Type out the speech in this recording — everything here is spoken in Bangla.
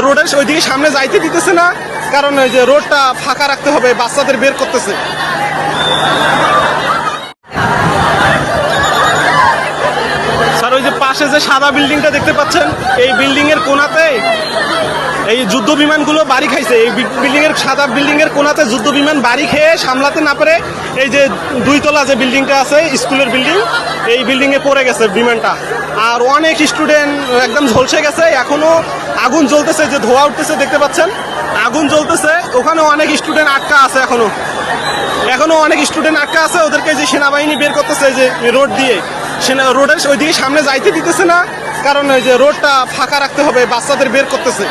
রোডের ওইদিকে সামনে যাইতে দিতেছে না, কারণ ওই যে রোডটা ফাঁকা রাখতে হবে, বাচ্চাদের বের করতেছে। স্যার ওই যে পাশে যে সাদা বিল্ডিংটা দেখতে পাচ্ছেন, এই বিল্ডিং এর কোনাতে এই যুদ্ধ বিমানগুলো বাড়ি খাইছে। এই বিল্ডিং এর সাদা বিল্ডিং এর কোনাতে যুদ্ধ বিমান বাড়ি খেয়ে সামলাতে না পারে এই যে 2 তলা যে বিল্ডিংটা আছে স্কুলের বিল্ডিং, এই বিল্ডিং এ পড়ে গেছে বিমানটা। আর অনেক স্টুডেন্ট একদম ঝলসে গেছে, এখনো আগুন জ্বলতেছে, যে ধোঁয়া উঠতেছে দেখতে পাচ্ছেন, আগুন জ্বলতেছে। ওখানে অনেক স্টুডেন্ট আটকা আছে, এখনো অনেক স্টুডেন্ট আটকা আছে। ওদেরকে যে সেনাবাহিনী বের করতেছে যে রোড দিয়ে, রোডের ওইদিকে সামনে যাইতে দিতেছে না, কারণ ওই যে রোডটা ফাঁকা রাখতে হবে, বাচ্চাদের বের করতেছে।